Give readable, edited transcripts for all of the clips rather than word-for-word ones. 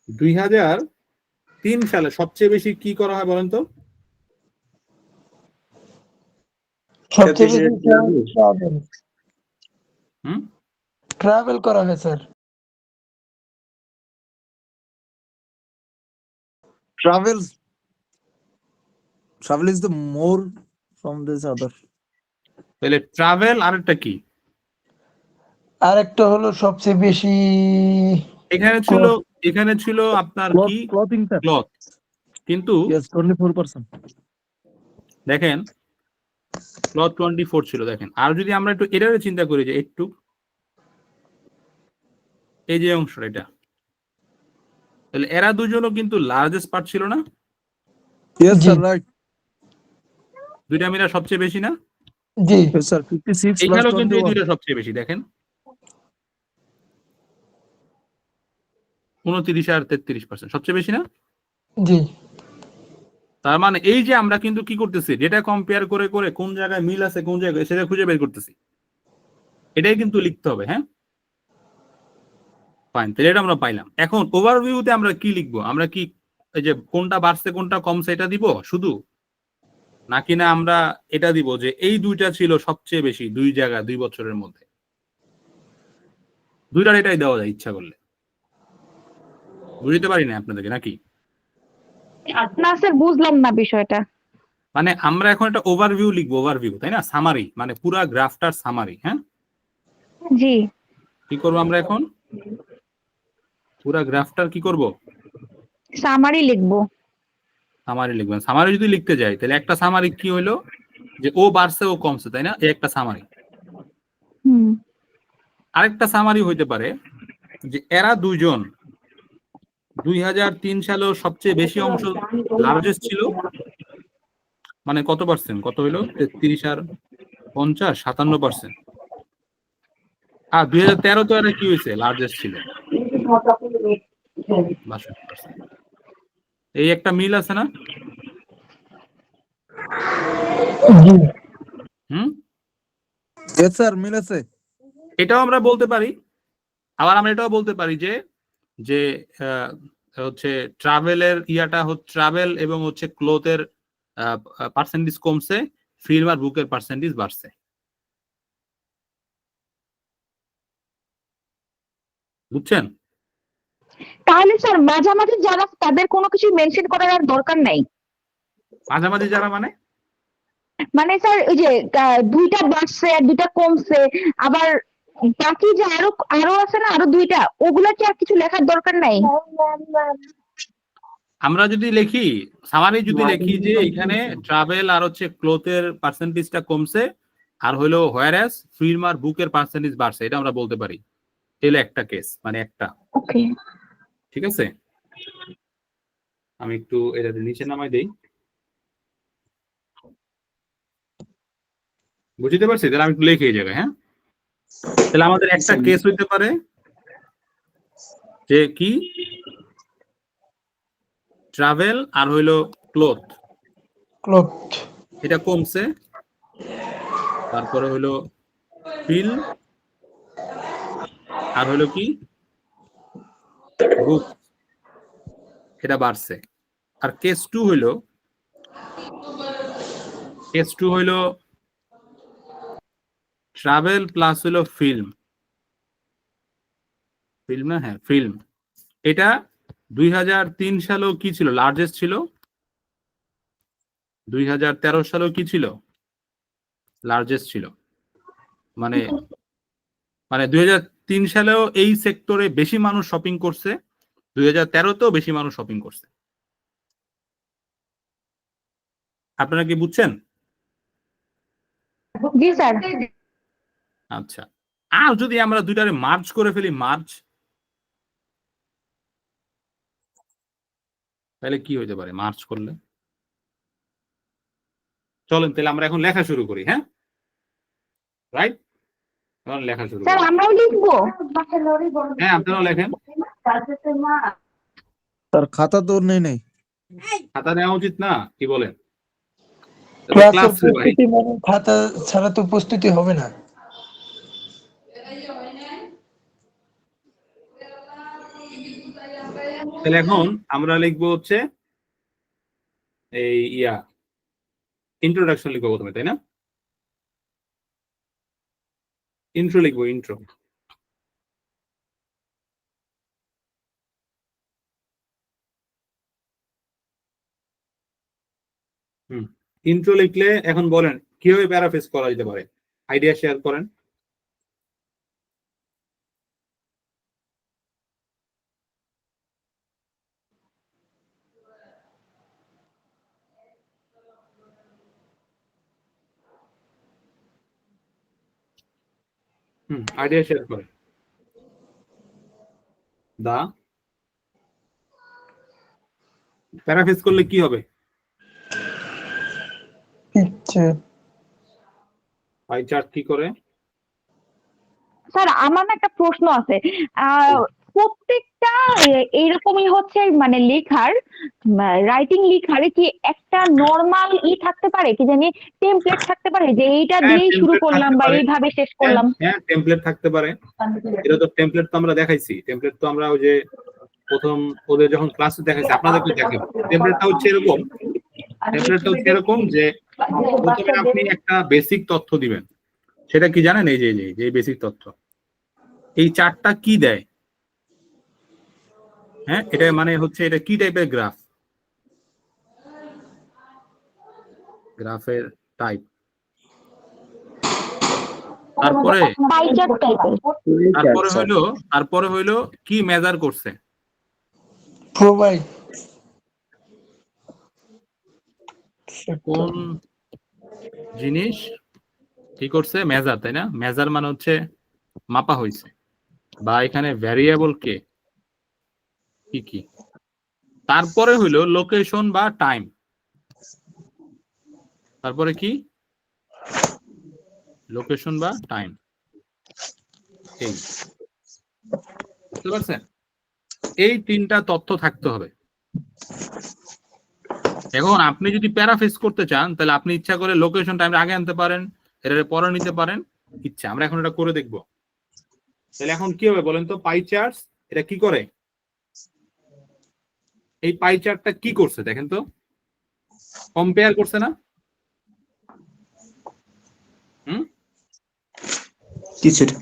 2003 সালে সবচেয়ে বেশি কি করা হয় বলেন তো? সবচেয়ে বেশি ট্রাভেল হুম ট্রাভেল করা হয় sir. Travel is the more from this other. তাহলে ট্রাভেল আর একটা কি? আরেকটা হলো সবচেয়ে বেশি এখানে ছিল আপনার কি? Clothing, sir. ক্লথ। কিন্তু Yes, 24%. দেখেন ক্লথ 24 ছিল। দেখেন আর যদি আমরা একটু এটারে চিন্তা করি যে একটু এই যে অংশটা এটা, তাহলে এরা দুজনও কিন্তু লার্জেস্ট পার্ট ছিল না? Yes, জি। sir, right. দুইটা মিলা সবচেয়ে বেশি না? জি Yes, sir, 56 plus এখানেও কিন্তু এই 21. দুইটা সবচেয়ে বেশি। দেখেন 29 আর 33% সবচেয়ে বেশি না? জি তার মানে এই যে আমরা কিন্তু কি করতেছি, ডেটা কম্পেয়ার করে করে কোন জায়গায় মিল আছে কোন জায়গায় সেটা খুঁজে বের করতেছি, এটাই কিন্তু লিখতে হবে। হ্যাঁ ফাইন, তাহলে এটা আমরা পাইলাম। এখন ওভারভিউতে আমরা কি লিখবো? আমরা কি এই যে কোনটা বাড়ছে কোনটা কমছে এটা দিব শুধু, নাকি না আমরা এটা দিব যে এই দুইটা ছিল সবচেয়ে বেশি দুই জায়গা 2 বছরের মধ্যে? দুইটার এটাই দেওয়া যায় ইচ্ছা করলে। বুঝতে পারি না আপনাদেরকে নাকি? না স্যার, বুঝলাম না বিষয়টা। মানে আমরা এখন একটা ওভারভিউ লিখবো, ওভারভিউ তাই না, সামারি, মানে পুরা গ্রাফটার সামারি। হ্যাঁ জি কি করবো আমরা এখন? পুরা গ্রাফটার কি করব? সামারি লিখবো। সামারি লিখবেন। সামারি যদি লিখতে যাই তাহলে একটা সামারি কি হলো যে ও বাড়ছে ও কমছে তাই না, এই একটা সামারি। হুম আরেকটা সামারি হইতে পারে যে এরা দুইজন 2003 সালেও সবচেয়ে বেশি অংশ লার্জেস্ট ছিল, মানে কত পার্সেন্ট, কত হইলো 33 আর 50 57%। আর 2013 তো এরা কি হয়েছে, লার্জেস্ট ছিল 62%। এই একটা মিল আছে না? জি হুম Yes, sir, মিল আছে। এটাও আমরা বলতে পারি। আবার আমরা এটাও বলতে পারি যে যে হচ্ছে ট্রাভেলের ইয়াটা হচ্ছে ট্রাভেল এবং হচ্ছে ক্লোথের পার্সেন্টেজ কমছে, ফিল্ম আর বুকের পার্সেন্টেজ বাড়ছে। বুঝছেন? তাহলে স্যার মাঝামাঝি যারা তাদের কোনো কিছু মেনশন করার আর দরকার নাই। মাঝামাঝি যারা মানে স্যার ওই যে দুইটা বাড়ছে আর দুইটা কমছে, আবার বাকি যে আরো আরো আছে না আরো দুইটা, ওগুলা কি আর কিছু লেখার দরকার নাই? আমরা যদি লিখি সামারি, যদি লিখি যে এখানে ট্রাভেল আর হচ্ছে ক্লোথের পার্সেন্টেজটা কমছে আর হলো হোয়ারএস ফিল্ম আর বুকের পার্সেন্টেজ বাড়ছে, এটা আমরা বলতে পারি। এলো একটা কেস, মানে একটা। ওকে ঠিক আছে, আমি একটু এটা নিচে নামাই দেই। বুঝতে পারছি? তাহলে আমি একটু লিখে এই জায়গায়। হ্যাঁ তাহলে আমাদের একটা কেস হইতে পারে যে কি ট্রাভেল আর হইলো ক্লোথ ক্লথ এটা কমছে, তারপরে হইলো ফিল আর হইলো কি বুক এটা বাড়ছে। আর কেস টু হইলো ট্রাভেল প্লাস হইলো ফিল্ম না, হ্যাঁ ফিল্ম। এটা 2003 সালেও কি ছিল, লার্জেস্ট ছিল। 2013 সালেও কি ছিল, লার্জেস্ট ছিল। মানে 2003 সালেও এই সেক্টরে বেশি মানুষ শপিং করছে, 2013তেও বেশি মানুষ শপিং করছে। আপনারা কি বুঝছেন? জি স্যার। আচ্ছা, আর যদি আমরা দুইটারে মার্জ করে ফেলি, তাহলে কি হইতে পারে মার্জ করলে? চলেন তাহলে আমরা এখন লেখা শুরু করি। হ্যাঁ রাইট, এখন লেখা শুরু স্যার করি। আমরাও লিখবো? হ্যাঁ আপনারাও লেখেন। তার খাতা তো নেই। খাতা নেওয়া উচিত না, কি বলেন? ক্লাসের প্রস্তুতি মানে খাতা ছাড়া তো প্রস্তুতি হবে না। তাহলে এখন আমরা লিখবো হচ্ছে এই ইন্ট্রোডাকশন লিখবো প্রথমে, তাই না? ইন্ট্রো লিখবো, ইন্ট্রো। ইন্ট্রো লিখলে এখন বলেন কিভাবে প্যারাফ্রেজ করা যেতে পারে, আইডিয়া শেয়ার করেন। আইডিয়া শেয়ার করেন। দা প্যারাফ্রেজ করলে কি হবে? পিকচার পাই চার্ট কি করে? স্যার আমার না একটা প্রশ্ন আছে। প্রত্যেকটা এইরকমই হচ্ছে মানে লেখার রাইটিং লেখার কি একটা নর্মাল থাকতে পারে, কি জানি টেমপ্লেট থাকতে পারে যে এইটা হ্যাঁ, দিয়েই শুরু template করলাম থাকতে বা পারে। এইভাবে শেষ করলাম? হ্যাঁ, টেমপ্লেট থাকতে পারে। এটা তো টেমপ্লেট তো আমরা দেখাইছি। টেমপ্লেট তো আমরা ওই যে প্রথম ওদের যখন ক্লাসে দেখাইছি, আপনাদেরকে দেখাবো। টেমপ্লেটটা হচ্ছে এরকম, যে প্রথমে আপনি একটা বেসিক তথ্য দিবেন। সেটা কি জানেন? এই যে বেসিক তথ্য, এই চার্টটা কি দেয়? হ্যাঁ, এটা মানে হচ্ছে এটা কি টাইপের গ্রাফ, গ্রাফের টাইপ। তারপরে পাই চার্ট টাইপের। তারপরে হইলো কি মেজার করছে, প্রোভাইড কোন জিনিস কি করছে, মেজার, তাই না? মেজার মানে হচ্ছে মাপা হয়েছে, বা এখানে ভ্যারিয়েবল কে কি কি। তারপরে হইলো লোকেশন বা টাইম। তারপরে কি? লোকেশন বা টাইম। এই বুঝতে পারছেন? এই তিনটা তথ্য থাকতে হবে। এখন আপনি যদি প্যারাফ্রেজ করতে চান, তাহলে আপনি ইচ্ছা করে লোকেশন টাইম আগে আনতে পারেন, এটা পরে নিতে পারেন, ইচ্ছা। আমরা এখন এটা করে দেখবো। তাহলে এখন কি হবে বলেন তো? পাই চার্টস এটা কি করে? এই পাই চার্টটা কি করছে দেখেন তো? কম্পেয়ার করছে না? কিছুটা।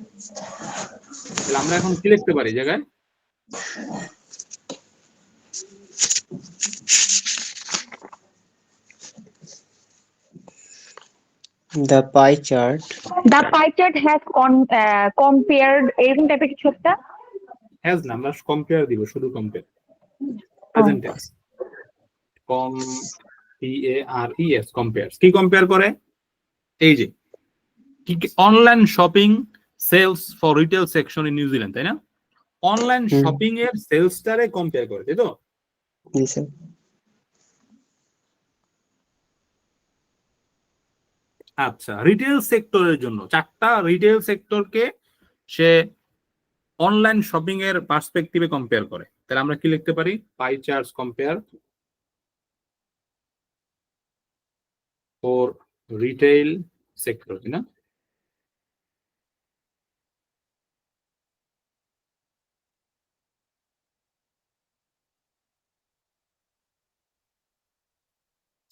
তাহলে আমরা এখন কি লিখতে পারি জায়গায়? The pie chart the pie chart has compared, এরকম টাইপের কিছু একটা। হ্যাজ না, আমরা কম্পেয়ার দিব, শুধু compare. Present tense, com PARES, compare. কি কম্পেয়ার করে? এই যে online shopping sales for retail section in New Zealand, তাই না? অনলাইন শপিং এর সেলসটারে কম্পেয়ার করে, তাই তো? জি স্যার। আচ্ছা, রিটেল সেক্টরের জন্য চারটা রিটেল সেক্টরকে সে অনলাইন শপিং এর পার্সপেক্টিভে কম্পেয়ার করে। তাহলে আমরা কি লিখতে পারি? Pie charts compare for retail sector, তাই না?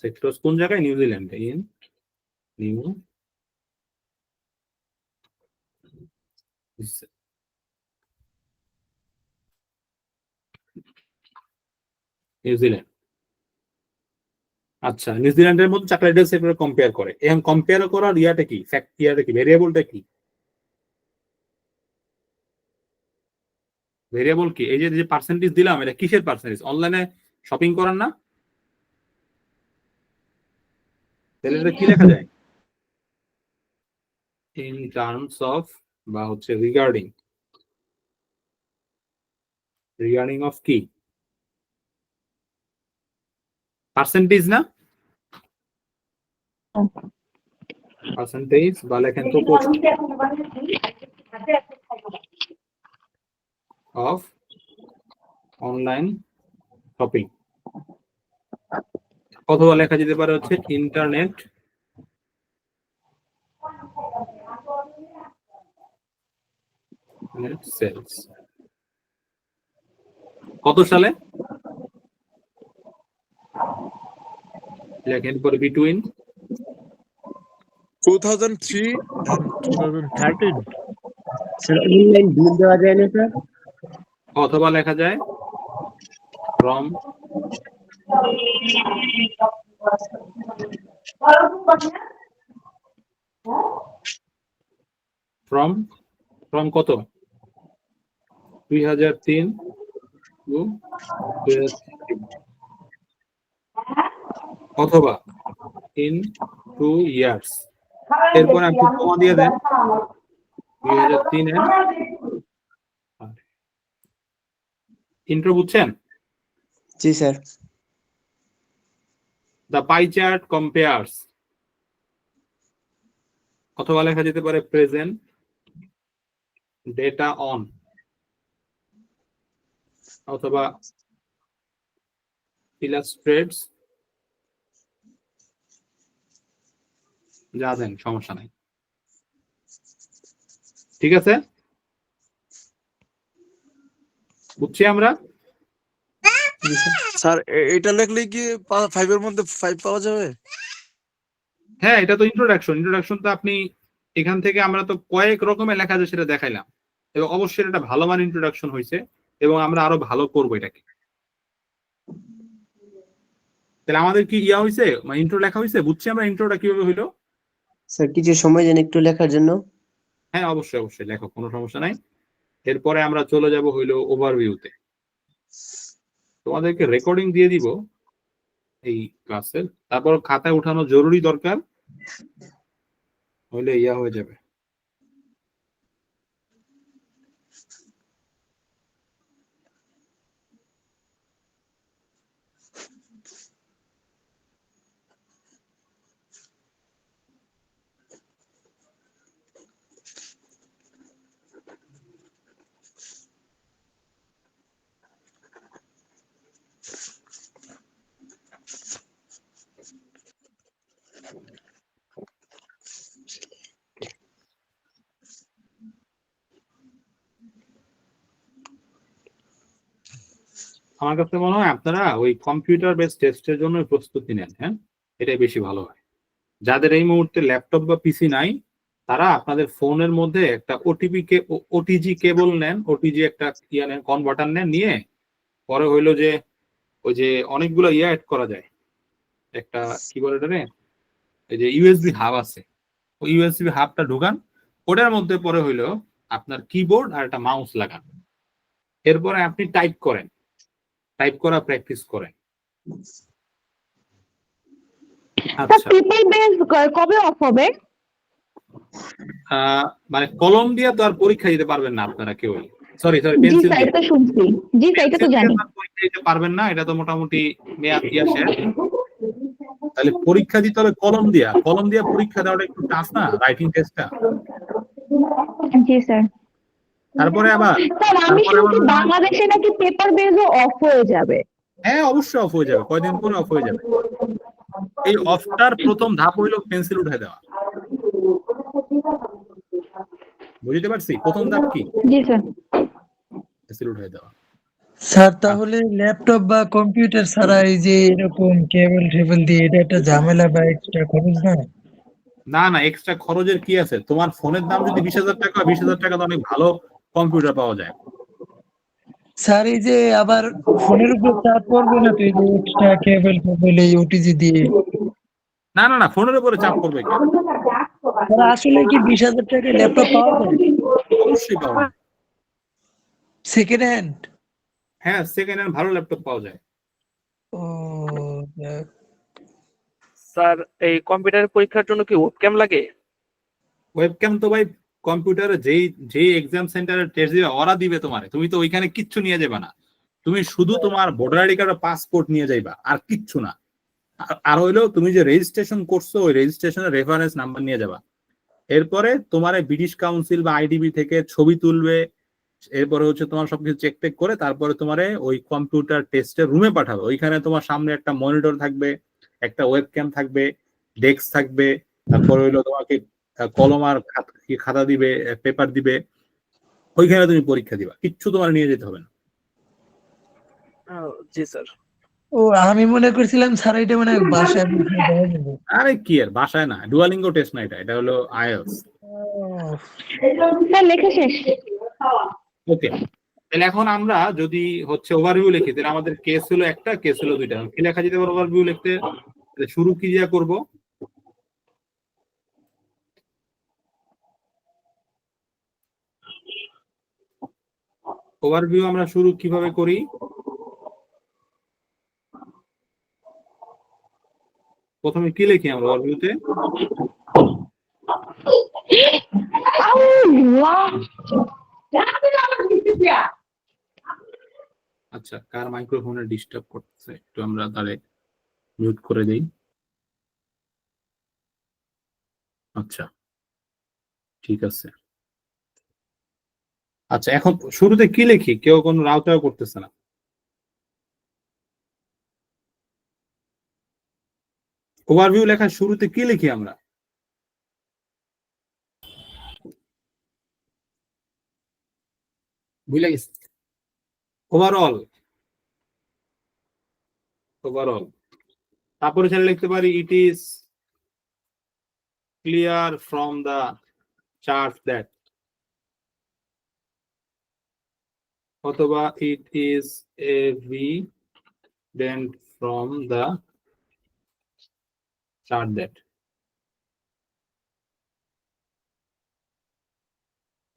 সেক্টর কোন জায়গায়? নিউজিল্যান্ডে, ইন নিউজিল্যান্ড। আচ্ছা, নিউজিল্যান্ডের মধ্যে চারটা রিটেল সেক্টর কম্পেয়ার করে। এখন কম্পেয়ার করার ইয়াটা কি, ফ্যাক্ট ইয়াটা কি, ভেরিয়েবলটা কি? ভেরিয়েবল কি? এই যে পার্সেন্টেজ দিলাম, এটা কিসের পার্সেন্টেজ? অনলাইনে শপিং করার না? তাহলে এটা কি লেখা যায়? ইন টার্মস অফ, বা হচ্ছে রিগার্ডিং অফ কি? পার্সেন্টেজ না? পার্সেন্টেজ বা লেখেন প্রপোর্শন অফ অনলাইন শপিং, অথবা লেখা যেতে পারে হচ্ছে ইন্টারনেট সেলস। কত সালে? লেখেন পরে বিটুইন 2003 and 2013. স্যার অনলাইন বিল দেওয়া যায় না স্যার? অথবা লেখা যায় ফ্রম ফ্রম ফ্রম কত 2003 to 2016 অথবা ইন 2 ইয়ার্স। এরপর আপনি কমা দিয়ে দেন 2003 এর ইন্ট্রো বুঝছেন? জি sir. The pie chart compares অথবা লেখা যেতে পারে প্রেজেন্ট ডেটা অন অথবা illustrates যা দেন সমস্যা নাই। ঠিক আছে, বুঝছি আমরা। স্যার এটা লিখলে কি 5 এর মধ্যে 5 পাওয়া যাবে? হ্যাঁ, এটা তো ইন্ট্রোডাকশন তো আপনি এখান থেকে আমরা তো কয়েক রকমের লেখা যায় সেটা দেখাইলাম, এবং অবশ্যই এটা ভালো মান ইন্ট্রোডাকশন হয়েছে এবং আমরা আরো ভালো করবো এটাকে। তাহলে আমাদের কি ইয়া হয়েছে, মানে ইন্ট্রো লেখা হয়েছে, বুঝছি আমরা ইন্ট্রোটা কিভাবে হইলো। স্যার কিছু সময় দেন একটু লেখার জন্য। হ্যাঁ, অবশ্যই লেখো, কোনো সমস্যা নাই। এরপরে আমরা চলে যাব হইলো ওভারভিউতে। তোমাদেরকে রেকর্ডিং দিয়ে দিব এই ক্লাসের, তারপর খাতায় উঠানো জরুরি দরকার, হইলে ইয়া হয়ে যাবে। আমার কাছে মনে হয় আপনারা ওই কম্পিউটার বেস টেস্টের জন্য প্রস্তুতি নেন। হ্যাঁ, এটাই বেশি ভালো হয়। যাদের এই মুহূর্তে ল্যাপটপ বা পিসি নাই, তারা আপনাদের ফোনের মধ্যে একটা ওটিজি কেবল নেন, ওটিজি একটা ইয়া নেন, কনভার্টার নেন, নিয়ে পরে হইলো যে ওই যে অনেকগুলো ইয়া অ্যাড করা যায়, একটা কি বলে এটা রে, এই যে ইউএসবি হাব আছে, ওই ইউএসবি হাবটা ঢুকান, ওটার মধ্যে পরে হইলো আপনার কিবোর্ড আর একটা মাউস লাগান। এরপরে আপনি টাইপ করা প্র্যাকটিস করেন। আচ্ছা, পিপল বেস কবে অফ হবে? মানে কলম দিয়ে তো আর পরীক্ষা দিতে পারবেন না আপনারা কেউ। সরি জি পেন্সিল স্যার, দিয়ে এটা শুনছি। জি স্যার, এটা তো জানি। পরীক্ষা দিতে পারবেন না, এটা তো মোটামুটি মেয়াদ দিয়া শেষ। তাহলে পরীক্ষা দিতে হবে কলম দিয়া পরীক্ষা দেওয়াটা একটু টাফ না, রাইটিং টেস্টটা। জি স্যার। তারপরে আবার স্যার আমি শুনছি বাংলাদেশে নাকি পেপার বেসও অফ হয়ে যাবে। হ্যাঁ, অবশ্যই অফ হয়ে যাবে, কয়দিন পরে অফ হয়ে যাবে। এই অফটার প্রথম ধাপ হইলো পেন্সিল উঠাই দেওয়া। বুঝতে পারছি, প্রথম ধাপ কি? জি স্যার। পেন্সিল উঠাই দেওয়া। স্যার তাহলে ল্যাপটপ বা কম্পিউটার ছাড়া এই যে এরকম কেবল টেবিল দিয়ে এটা একটা ঝামেলা বা এক্সট্রা খরচ না? না, এক্সট্রা খরচের কি আছে? তোমার ফোনের দাম যদি 20,000 টাকা, 20,000 টাকা তো অনেক ভালো কম্পিউটার পাওয়া যায়। স্যার এই যে আবার ফোনের উপর চাপ পড়বে না তো এই যে এক্সট্রা কেবল এই ওটিজি দিয়ে? না, ফোনের উপরে চাপ পড়বে কেন? স্যার আসলে কি 20,000 টাকায় ল্যাপটপ পাওয়া যায়? অবশ্যই পাওয়া যায়। Second hand? হ্যাঁ, সেকেন্ড হ্যান্ড ভালো ল্যাপটপ পাওয়া যায়। ও যাক। স্যার এই কম্পিউটারের পরীক্ষার জন্য কি ওয়েবক্যাম লাগে? ওয়েবক্যাম তো ভাই কম্পিউটারে যেই এক্সাম সেন্টারে টেস্ট দিবে ওরা দিবে তোমারে, তুমি তো ওইখানে কিচ্ছু নিয়ে যাবে না। তুমি শুধু তোমার ভোটার আইডি কার্ড আর পাসপোর্ট নিয়ে যাইবা, আর কিচ্ছু না। আর হইলো তুমি যে রেজিস্ট্রেশন করছো ওই রেজিস্ট্রেশনের রেফারেন্স নাম্বার নিয়ে যাবা। এরপরে তোমারে ব্রিটিশ কাউন্সিল বা আইডিবি থেকে ছবি তুলবে, এরপরে হচ্ছে তোমার সবকিছু চেক টেক করে তারপরে তোমারে ওই কম্পিউটার টেস্টের রুমে পাঠাবে। ওইখানে তোমার সামনে একটা মনিটর থাকবে, একটা ওয়েবক্যাম থাকবে, ডেস্ক থাকবে, তারপরে হইলো তোমাকে কলম আর খাতা দিবে, পেপার দিবে, ওইখানে তুমি পরীক্ষা দিবা, কিচ্ছু তোমার নিয়ে যেতে হবে না। জি স্যার। ও আমি মনে করছিলাম স্যার এটা মানে বাসায় বসে দেওয়া যাবে। আরে কি আর বাসায় না, ডুয়ালিঙ্গো টেস্ট না, এটা হলো আইএলটিএস। স্যার লেখা শেষ। ওকে, তাহলে এখন আমরা যদি হচ্ছে ওভারভিউ লিখি, তাহলে আমাদের কেস হলো একটা, কেস হলো দুইটা। কি লেখা যেতে পারে ওভারভিউ লিখতে? তাহলে শুরু কি দিয়ে করব? ওভারভিউ আমরা শুরু কিভাবে করি? প্রথমে কি লিখি আমরা ওভারভিউতে? আচ্ছা, কার মাইক্রোফোনে ডিস্টার্ব করতেছে একটু আমরা তাহলে মিউট করে দেই। আচ্ছা, ঠিক আছে। আচ্ছা, এখন শুরুতে কি লিখি? কেউ কোনো রাউটার করতেছে না। ওভারভিউ লেখার শুরুতে কি লিখি আমরা? বুঝলে গেছি। Overall, overall. তারপরে সেটা লিখতে পারি it is clear from the chart that, অথবা it is evident from the chart that.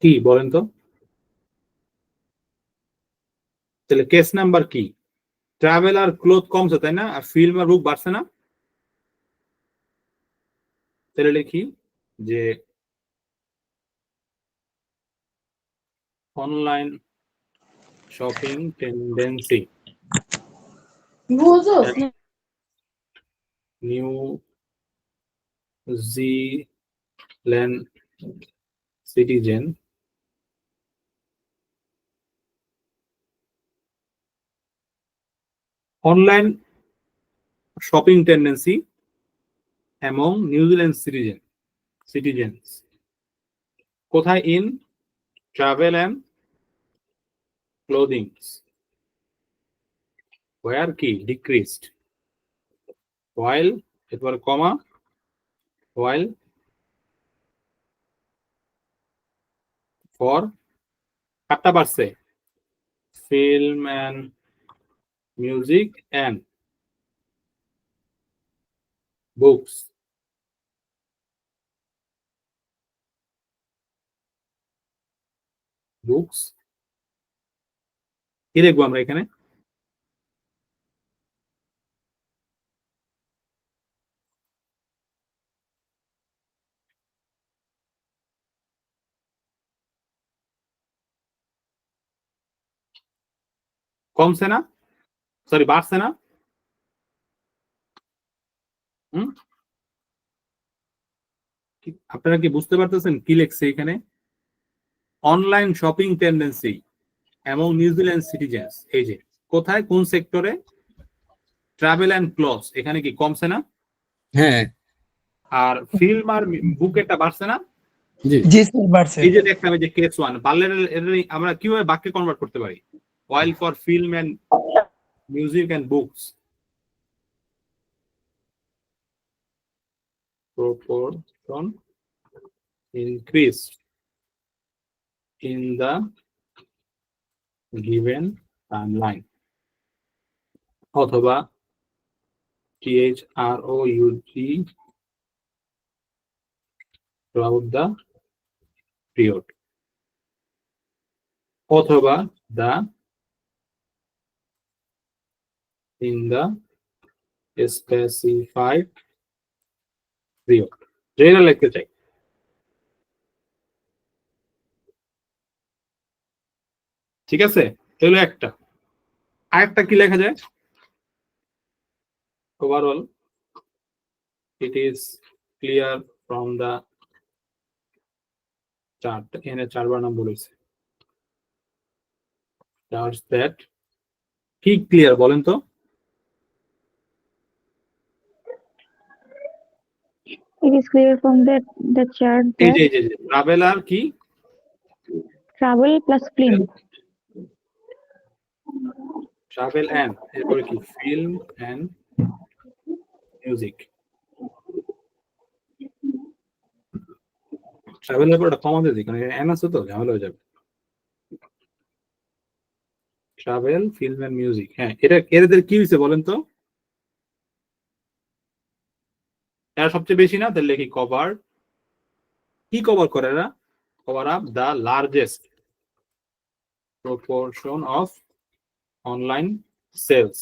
কি বলেন তো? তাহলে কেস নাম্বার কি? ট্রাভেল আর ক্লোথ কমছে তাই না, আর ফিল্ম আর বুক বাড়ছে না। তাহলে লিখি যে online shopping tendency new Zealand citizen online shopping tendency among New Zealand citizens কোথায়? In travel and clothing, where কি decreased, while এরপর কমা, while for কাটটা বাড়ছে, film and music and books কি লিখবো আমরা এখানে? কমছে না, সরি বাড়ছে না। আপনারা কি বুঝতে পারতেছেন কি লিখছে এখানে? অনলাইন শপিং টেন্ডেন্সি এবং নিউজিল্যান্ড সিটিজেন্স, এই যে কোথায় কোন সেক্টরে? ট্রাভেল অ্যান্ড ক্লথস, এখানে কি কমছে না? হ্যাঁ আর ফিল্ম আর বুক একটা বাড়ছে না? জি স্যার বাড়ছে। এই যে দেখলাম এই যে কেস ওয়ান বাড়লে আমরা কিভাবে বাক্যে কনভার্ট করতে পারি? while for film and music and books proportion increased in the given timeline, অথবা THROUG throughout the period, অথবা the in the specified period। যেটা লিখতে চাই। ঠিক আছে, এগুলো একটা। আরেকটা কি লেখা যায়? Overall it is clear from the chart, এখানে চারবার নাম বলেছে charts that, কি ক্লিয়ার বলেন তো? It is clear from the chart এই that যে ট্রাভেল আর কি travel plus film travel and এরপরে কি ফিল্ম অ্যান্ড মিউজিক। ট্রাভেলের পর একটা কমাতে দিই, কারণ অ্যান আছে তো ঝামেলা হয়ে যাবে। ট্রাভেল, ফিল্ম অ্যান্ড মিউজিক, হ্যাঁ এটা এদের কি হয়েছে বলেন তো? এরা সবচেয়ে বেশি না, তাহলে কি কভার, কি কভার করে এরা? Cover up the largest proportion of online sales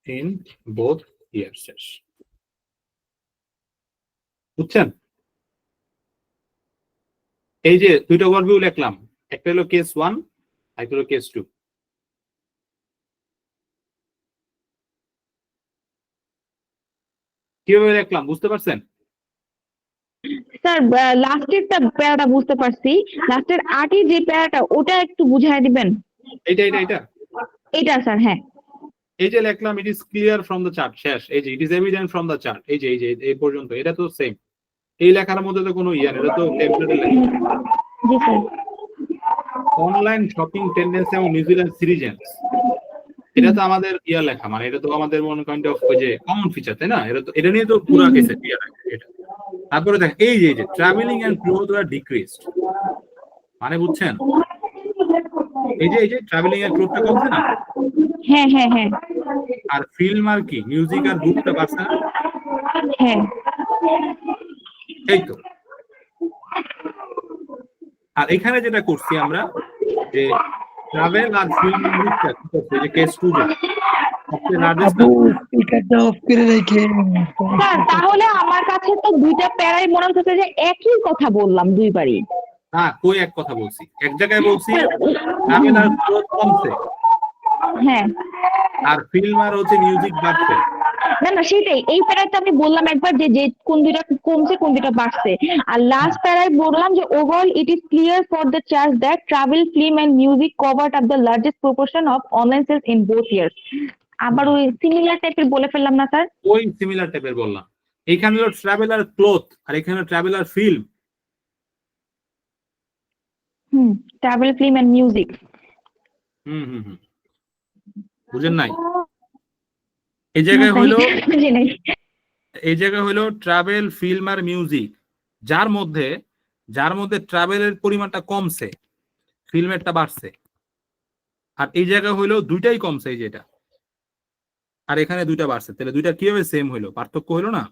in both years. বুঝছেন? এই যে দুইটা ওভারভিউ লিখলাম, একটা হলো কেস 1, একটা হলো কেস 2। কিভাবে লিখলাম বুঝতে পারছেন? স্যার লাস্টেরটা প্যারাটা বুঝতে পারছি, লাস্টের আগে যে প্যারাটা ওটা একটু বুঝাই দিবেন। এইটা এটা এটা এটা স্যার, হ্যাঁ। এই যে লিখলাম ইট is clear from the chart, শেষ। এই যে ইট is evident from the chart, এই যে এই পর্যন্ত, এটা তো সেম। এই লেখার মধ্যে তো কোনো ইয়া নেই, এটা তো টেমপ্লেটের লেখা। জি স্যার। অনলাইন শপিং টেন্ডেন্সি এবং নিউজিল্যান্ড সিটিজেন্স, এটা তো আমাদের ইয়া লেখা, মানে এটা তো আমাদের মনে কাইন্ড অফ ওই যে কমন ফিচার, তাই না? এটা তো, এটা নিয়ে তো পুরো কেসে ইয়া লেখা এটা। তারপরে দেখ এই যে travelling and cloth wear decreased, মানে বুঝছেন? এই যে ট্রাভেলিং এর ক্লোথটা কমছে না, হ্যাঁ হ্যাঁ হ্যাঁ আর ফিল্ম আর কি মিউজিক আর বুকটা বাড়ছে না, হ্যাঁ। এই তো। আর এখানে যেটা করছি আমরা, যে ট্রাভেল আর ফিল্ম মিউজিকটা কি করছে, যে কেস 2 যে সবচেয়ে লার্জেস্ট আপু স্পিকারটা অফ করে রেখে স্যার তাহলে আমার কাছে তো দুইটা প্যারাই মনে হচ্ছে যে একই কথা বললাম দুইবারই। না, কই এক কথা বলছি, এক জায়গায় বলছি ট্রাভেল আর ক্লোথ কমছে, হ্যাঁ। আর ফিল্ম আর হচ্ছে মিউজিক বাড়ছে। না না সেটাই, এই প্যারাতে আমি বললাম একবার যে যে কোন দুইটা কমছে কোন দুইটা বাড়ছে, আর লাস্ট প্যারায় বললাম যে overall it is clear for the charge that travel, film and music covered up the largest proportion of online sales in both years. আবার ওই সিমিলার টাইপের বলে ফেললাম না স্যার? ওই সিমিলার টাইপের বললাম। এখানে হলো ট্রাভেল আর ক্লোথ, আর এখানে ট্রাভেল আর film. Travel, film and music. বুঝেন নাই? এই জায়গায় হলো, বুঝি নাই। এই জায়গায় হলো ট্রাভেল, ফিল্ম আর মিউজিক, যার মধ্যে ট্রাভেলের পরিমাণটা কমছে, ফিল্মেরটা বাড়ছে। আর এই জায়গায় হইলো দুইটাই কমছে, এই যেটা, আর এখানে দুইটা বাড়ছে, তাহলে দুইটা কিভাবে সেম হইলো? পার্থক্য হইলো না?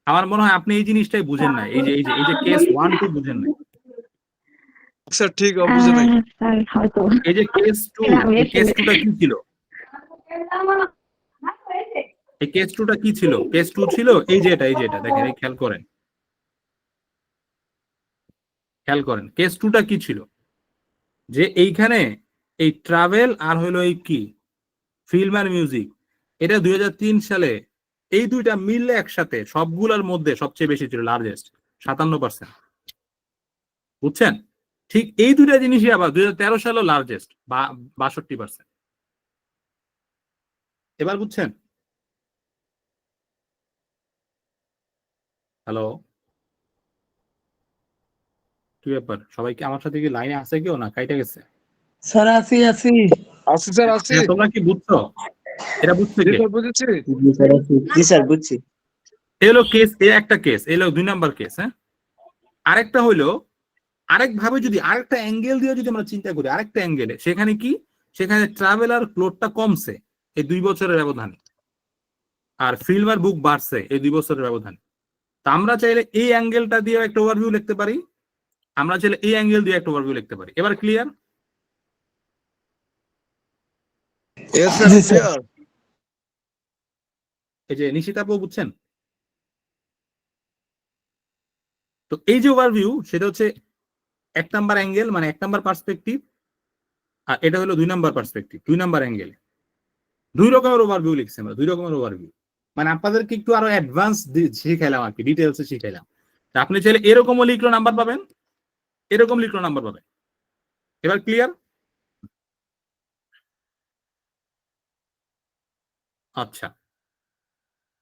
আমার মনে হয় আপনি এই জিনিসটাই বুঝেন না, এই যে কেস 1, 2 বুঝেন না। স্যার ঠিক বুঝে নাই। স্যার হয়তো এই যে কেস 2, এই কেস 2টা কি ছিল? এই কেস 2টা কি ছিল? কেস 2 ছিল এই যে এটা দেখেন, এই খেয়াল করেন কেস 2টা কি ছিল? যে এইখানে এই ট্রাভেল আর হলো এই কি ফিল্ম আর মিউজিক, এটা 2003 সালে এই দুইটা মিললে একসাথে সবগুলোর মধ্যে সবচেয়ে বেশি ছিল, লার্জেস্ট 57%। বুঝছেন? ঠিক এই দুইটা জিনিসই আবার 2013 সালে লার্জেস্ট 62%। এবার বুঝছেন? হ্যালো, কি ব্যাপার, সবাই কি আমার সাথে কি লাইনে আছে কেউ, না কাইটা গেছে? স্যার আছি আছি। আসি স্যার আসি। তোমরা কি বুঝছো? এটা বুঝছে জি কে? স্যার বুঝেছি। জি স্যার বুঝছি। এলো কেস, এ একটা কেস, এলো 2 নাম্বার কেস। হ্যাঁ, আরেকটা হইলো, আরেকভাবে যদি আরেকটা অ্যাঙ্গেল দিয়ে যদি আমরা চিন্তা করি, আরেকটা অ্যাঙ্গেলে, সেখানে কি, সেখানে ট্রাভেল আর ক্লোথটা কমছে এই 2 বছরের ব্যবধানে, আর ফিল্ম আর বুক বাড়ছে এই 2 বছরের ব্যবধানে। তা আমরা চাইলে এই অ্যাঙ্গেলটা দিয়ে একটা ওভারভিউ লিখতে পারি, আমরা চাইলে এই অ্যাঙ্গেল দিয়ে একটা ওভারভিউ লিখতে পারি। এবার ক্লিয়ার? ইয়েস স্যার জি স্যার। ক্লিয়ার। এই যে নিশিত আপু বুঝছেন? তো এই যে ওভারভিউ, সেটা হচ্ছে 1 নাম্বার অ্যাঙ্গেল, মানে 1 নাম্বার পার্সপেক্টিভ, আর এটা হলো 2 নাম্বার পার্সপেক্টিভ, 2 নাম্বার অ্যাঙ্গেল। 2 রকমের ওভারভিউ লিখছি আমরা, 2 রকমের ওভারভিউ, মানে আপনাদেরকে একটু আরো অ্যাডভান্স শিখাইলাম আর কি, ডিটেলসে শিখাইলাম। তা আপনি চাইলে এরকমও লিখলো নাম্বার পাবেন, এরকম লিখলো নাম্বার পাবেন। এবার ক্লিয়ার? আচ্ছা,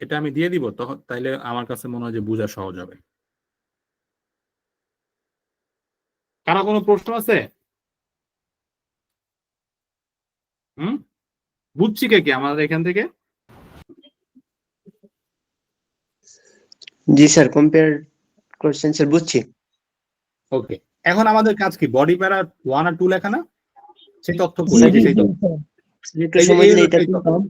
এটা আমি দিয়ে দিব তখন, তাইলে আমার কাছে মনে হয় যে বোঝা সহজ হবে। কারো কোনো প্রশ্ন আছে? বুঝছি কে আমাদের এখান থেকে? জি স্যার, কম্পেয়ার করছেন স্যার, বুঝছি। ওকে, এখন আমাদের কাজ কি? বডি প্যারা 1 আর 2 লেখা না? সেই তথ্য জি, এই যে জি, সেই জি, তথ্য। স্যার। একটু এই যে সময় এই দিলে হলো এটা সেই তথ্য। পেতাম।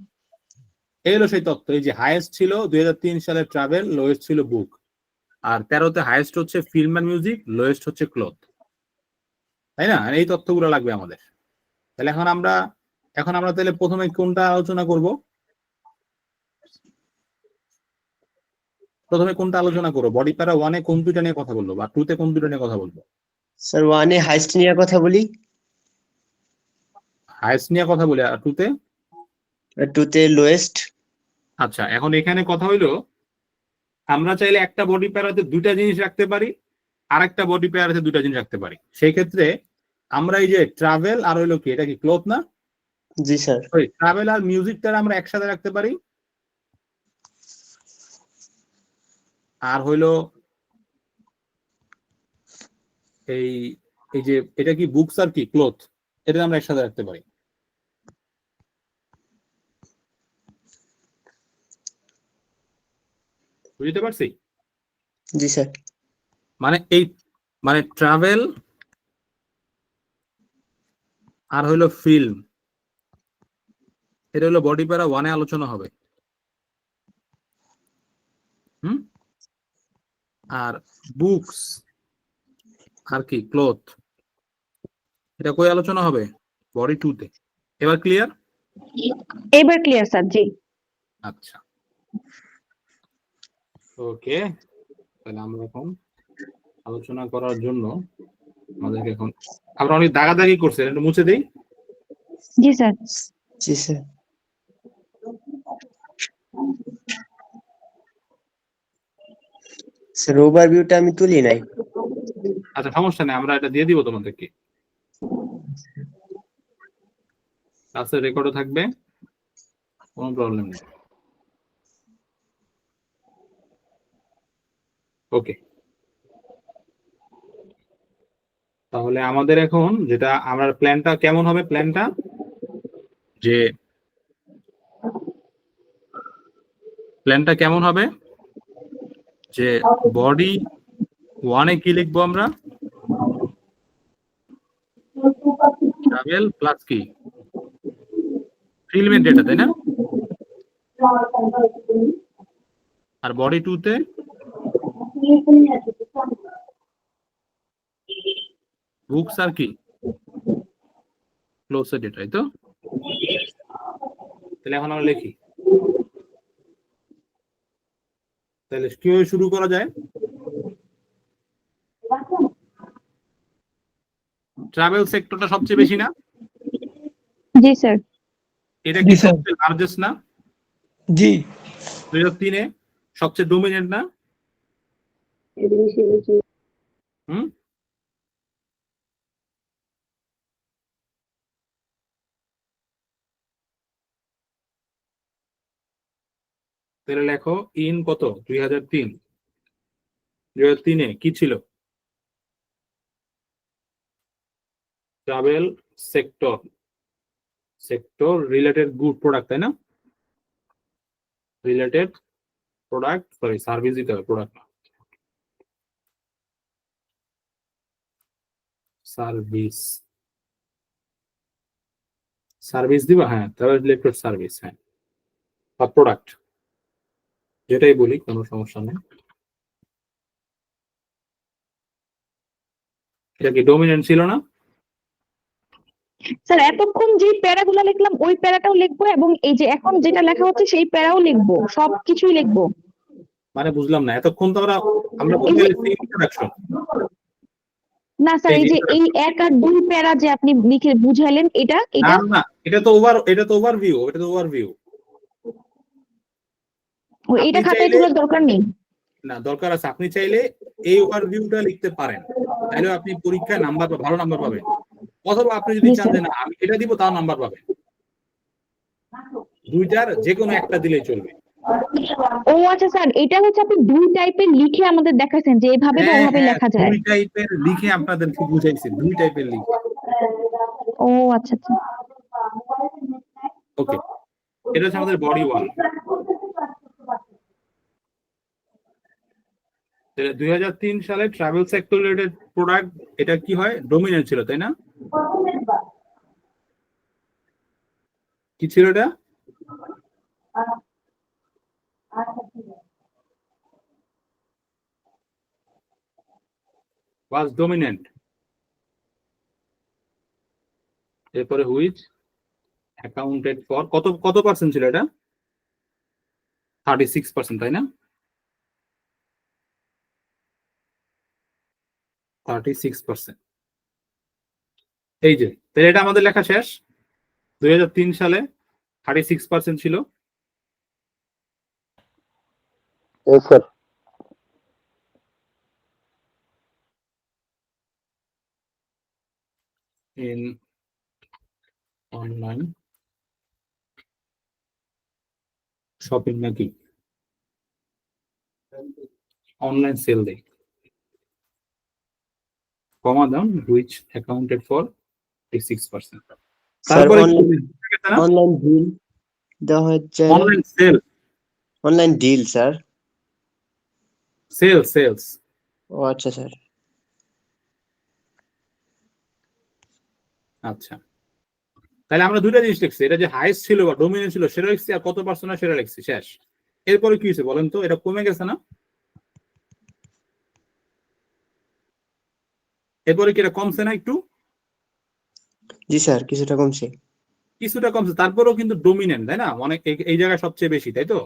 এই হলো সেই তথ্য। এই যে হাইয়েস্ট ছিল 2003 সালে ট্রাভেল, লোয়েস্ট ছিল বুক। আর 13তে হাইয়েস্ট হচ্ছে ফিল্ম অ্যান্ড মিউজিক, লোয়েস্ট হচ্ছে ক্লথ। তাই না? এই তথ্যগুলো লাগবে আমাদের। তাহলে এখন আমরা তাহলে প্রথমে কোনটা আলোচনা করব? প্রথমে কোনটা আলোচনা করবো? বডি প্যারা 1-এ কোন দুইটা নিয়ে কথা বলবো, বা 2-তে কোন দুইটা নিয়ে কথা বলবো? স্যার 1-এ হাইস্ট নিয়ে কথা বলি, হাইয়েস্ট নিয়ে কথা বলি, আর 2-তে? আর 2-তে লোয়েস্ট। আচ্ছা, এখন এখানে কথা হইলো, আমরা চাইলে একটা বডি প্যারাতে দুইটা জিনিস রাখতে পারি, আর একটা বডি প্যারাতে দুইটা জিনিস রাখতে পারি। সেই ক্ষেত্রে আমরা এই যে ট্রাভেল আর হইলো কি, এটা কি ক্লথ না? জি স্যার। সরি, ট্রাভেল আর মিউজিকটা আমরা একসাথে রাখতে পারি। আর হইলো এই এই যে এটা কি বুকস আর কি ক্লথ, এটা আমরা একসাথে রাখতে পারি। বুঝতে পারছি? জি স্যার। মানে ট্রাভেল আর হইলো ফিল্ম, এটা হলো বডি প্যারা 1-এ আলোচনা হবে। আর বুকস আর কি ক্লথ, এটা কই আলোচনা হবে? বডি 2-তে। এবার ক্লিয়ার? এবার ক্লিয়ার স্যার, জি। আচ্ছা, ওকে। তাহলে আমরা এখন আলোচনা করার জন্য আমাদেরকে এখন আমরা অনেক দাগাদাগি করছে, এটা মুছে দেই। জি স্যার। জি স্যার। স্যার ওভারভিউটা আমি তুলি নাই। আচ্ছা, সমস্যা নেই, আমরা এটা দিয়ে দিব তোমাদেরকে, ক্লাসের রেকর্ডও থাকবে, কোনো প্রবলেম নেই। ওকে, তাহলে আমাদের এখন যেটা আমরা প্ল্যানটা কেমন হবে, প্ল্যানটা কেমন হবে যে বডি 1-এ কি লিখবো আমরা? ট্রাভেল প্লাস কি ফিল্মের ডেটা, তাই না? আর বডি 2-তে বুকস আর কি ক্লোজের ডেটা, তাই তো? তাহলে এখন আমরা লিখি, তাহলে কিভাবে শুরু করা যায়? ট্রাভেল সেক্টরটা সবচেয়ে বেশি না? জি স্যার। এটা জি কি স্যার। সবচেয়ে লার্জেস্ট না? জি 2003-এ সবচেয়ে ডোমিনেন্ট না? হুম, তাহলে লেখো ইন কত 2003-এ কি ছিল? Travel sector related good product, তাই না? রিলেটেড প্রোডাক্ট, সরি সার্ভিস দিতে হবে, প্রোডাক্ট না, সার্ভিস দিবা। হ্যাঁ, ট্রাভেল রিলেটেড সার্ভিস, হ্যাঁ, বা প্রোডাক্ট, যেটাই বলি কোনো সমস্যা নেই। এটা কি ডোমিনেন্ট ছিল না? স্যার এতক্ষণ যে প্যারাগুলো লিখলাম ওই প্যারাটাও লিখবো, এবং এই যে এখন যেটা লেখা হচ্ছে সেই প্যারাও লিখবো, সবকিছুই লিখবো। মানে বুঝলাম না, এতক্ষণ তো আমরা বলতে গেলে ইন্ট্রোডাকশন। না স্যার, এই এই যে যে এই 1 আর 2 প্যারা যে আপনি লিখে বুঝাইলেন, এটা না, এটা তো ওভারভিউ, এটা আপনি খাতায় চাইলে, তোলার দরকার নেই। না দরকার আছে, আপনি চাইলে এই ওভারভিউটা লিখতে পারেন, তাহলে আপনি পরীক্ষায় ভালো নাম্বার পাবেন। অথবা আপনি যদি জি চান স্যার। যে না আমি এটা দিব, তাও নাম্বার পাবেন। দুইটার যে কোনো একটা দিলেই চলবে। ও আচ্ছা স্যার, এটা হচ্ছে আপনি 2 টাইপের লিখে আমাদের দেখাচ্ছেন যে এভাবে বা ওভাবে লেখা যায়। 2 টাইপের লিখে আপনাদেরকে বুঝাইছি, 2 টাইপের লিখে। ও আচ্ছা আচ্ছা। এটা হচ্ছে আমাদের বডি ওয়াল। 2003 সালে ট্রাভেল সেক্টর রিলেটেড প্রোডাক্ট এটা কি হয়, ডোমিনেন্ট ছিল তাই না? কি ছিল এটা? was dominant। এরপরে হুইচ অ্যাকাউন্টেড ফর কত পার্সেন্ট ছিল এটা? 36%, তাই না? 36%। এই যে তাহলে এটা আমাদের লেখা শেষ। 2003 সালে 36% ছিল। Yes, sir. in online shopping নাকি অনলাইন সেল দেয়, কমা দাম হুইচ অ্যাকাউন্টেড ফর 36%। স্যার তারপরে অনলাইন ডিল দেওয়া হচ্ছে, online sale, online deal sir. Sales. ও আচ্ছা স্যার। আচ্ছা, তাহলে আমরা দুইটা জিনিস লিখছি, এটা যে হাইস্ট ছিল বা ডোমিনেন্ট ছিল সেটা লিখছি, আর কত পার্সেন্ট সেটা লিখছি, শেষ। এরপরে কি হয়েছে বলেন তো? এটা কমে গেছে না? এরপরে কি এটা কমছে না একটু? জি স্যার, কিছুটা কমছে। কিছুটা কমছে, তারপরেও কিন্তু ডোমিনেন্ট, তাই না? অনেক এই জায়গায় সবচেয়ে বেশি, তাই তো?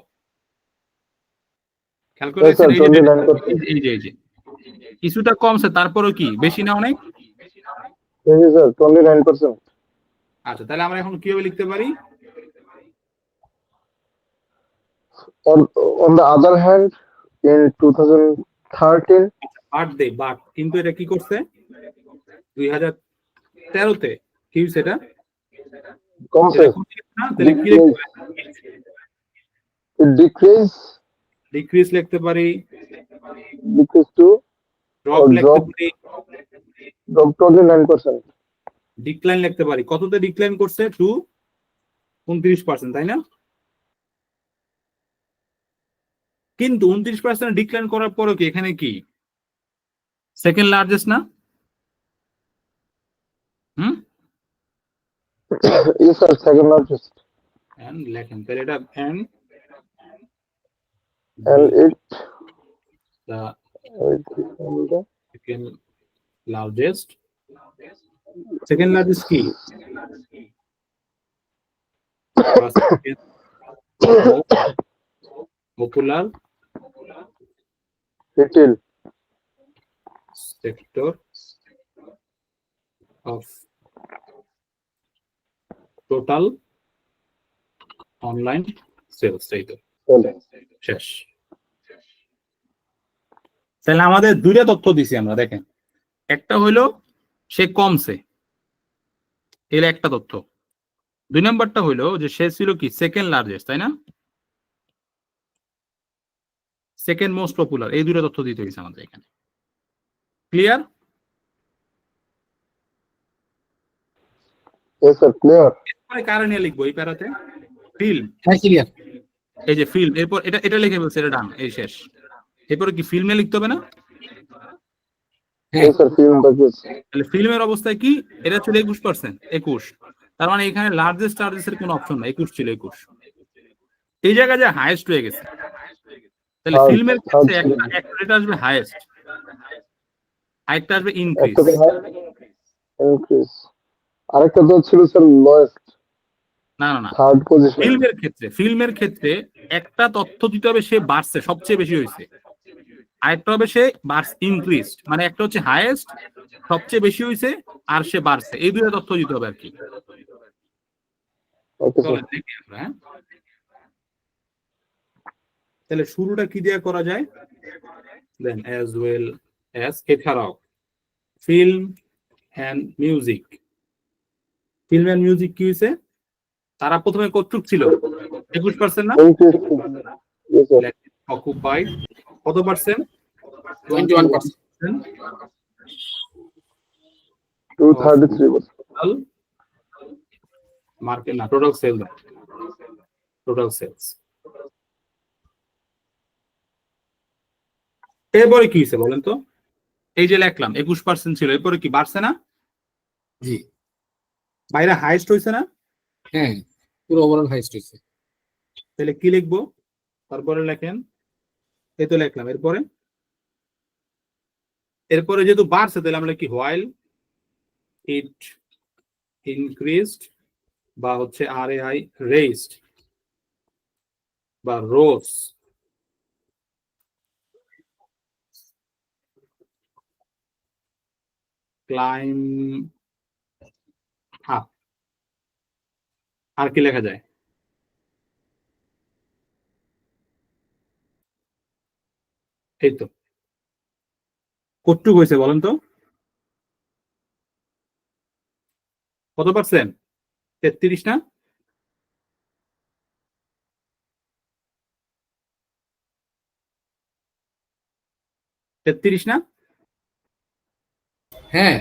খেয়াল করে Yes, sir. দেখছেন, 29%. এই যে কিছুটা কমছে, তারপরেও কি বেশি না অনেক? Yes, sir. 29%. আচ্ছা, তাহলে আমরা এখন কিভাবে লিখতে পারি? On the other hand, in 2013, but কিন্তু এটা কি করছে 2013-তে? কি হয়েছে এটা? comes এটা কমে গেছে না? তাহলে কি লিখতে পারি? it ডিক্রিজ লিখতে পারি, decrease to ড্রপ or লিখতে drop পারি, 29%. ডিক্লাইন লিখতে পারি। কততে ডিক্লাইন করছে? 29%, তাই না? কিন্তু 29% ডিক্লাইন করার পরে কি এখানে কি সেকেন্ড লার্জেস্ট না? Yes, sir. Second largest. And লেখেন তাহলে এটা and And it the the second largest কি? Popular retail sector of total online sales, এই তো sale. শেষ। তাহলে আমাদের দুইটা তথ্য দিছি আমরা, দেখেন। একটা হইলো সে কমছে, এর একটা তথ্য। 2 নম্বরটা হইলো যে সে ছিল কি সেকেন্ড লার্জেস্ট, তাই না? সেকেন্ড মোস্ট পপুলার, এই দুটো তথ্য দিতে হয়েছে আমাদের এখানে। ক্লিয়ার? Yes, sir. Clear. এরপরে কারে নিয়ে লিখবো এই প্যারাতে? ফিল্ম। ক্লিয়ার। এই যে ফিল্ম, এরপর এটা লিখে ফেলছে, এটা ডান, এই শেষ। এরপরে কি ফিল্মে লিখতে হবে না? Yes, sir. Film purchase. তাহলে ফিল্মের অবস্থায় কি? এটা ছিল 21%, 21। তার মানে এখানে লার্জেস্ট এর কোনো অপশন না, 21 ছিল, 21। এই জায়গায় যে হাইয়েস্ট হয়ে গেছে, তাহলে ফিল্মের ক্ষেত্রে একটা রেট আসবে হাইয়েস্ট, আরেকটা আসবে ইনক্রিজ। একটা increase. আরেকটা তো ছিল স্যার lowest. না, Third position. ফিল্মের ক্ষেত্রে একটা তথ্য দিতে হবে সে বাড়ছে, সবচেয়ে বেশি হয়েছে। আরেকটা হবে সে ইনক্রিজ, মানে একটা হচ্ছে হাইয়েস্ট, সবচেয়ে বেশি হয়েছে, আর সে বাড়ছে। এই দুটো তথ্য দিতে হবে আর কি। Okay, sir. দেখি আমরা, হ্যাঁ? তাহলে শুরুটা কি দিয়ে করা যায়? দেন অ্যাজ ওয়েল অ্যাজ, এছাড়াও film and music. Film and music কি হয়েছে? তারা প্রথমে কতটুক ছিল? 21% না? Increase. Yes, sir. অকুপাইড কত পার্সেন্ট? 21%। 233%. মার্কেট না, টোটাল সেল। Total sales. এরপরে কি হয়েছে বলেন তো? এই যে লিখলাম 21% ছিল, এরপরে কি বাড়ছে না? জি বাইরে হাইস্ট হয়েছে না? হ্যাঁ, পুরো ওভারঅল হাইস্ট হয়েছে। তাহলে কি লিখবো? তারপরে লেখেন, এই তো লিখলাম। এরপরে যেহেতু বাড়ছে তাহলে আমরা কি হোয়াইল ইট ইনক্রিজড বা হচ্ছে RAI রেইজড বা রোজ ক্লাইম আপ। আর কি লেখা যায়? এই তো কতটুকু হয়েছে বলেন তো? কত পার্সেন্ট? 33 না? তেত্রিশ না? হ্যাঁ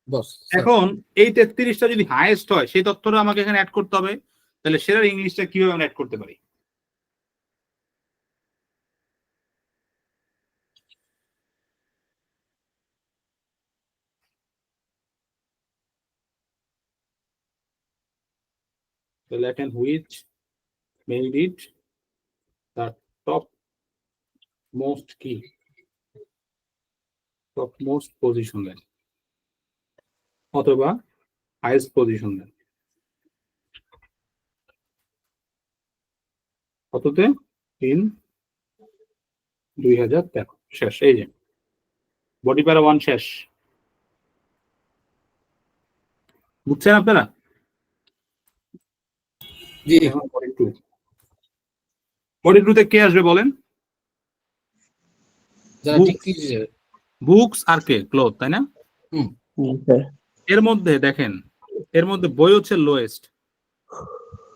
বস, এখন এই 33টা যদি হাইয়েস্ট হয় সেই তথ্যটা আমাকে এখানে অ্যাড করতে হবে। তাহলে সেটার ইংলিশটা কিভাবে আমরা অ্যাড করতে পারি? তো লেখেন which made it the top most কি, টপ মোস্ট পজিশন দেন অথবা হাইয়েস্ট পজিশন দেন। কততে? 3/2013 শেষ। এই যে বডি প্যারা 1 শেষ। বুঝছেন আপনারা? জি এখন বডি 2 তে কে আসবে বলেন? যারা Books. ঠিক ঠিক যাবে। Books are K? ক্লোথ, তাই না? জি স্যার। এর মধ্যে দেখেন, এর মধ্যে বই হচ্ছে লোয়েস্ট,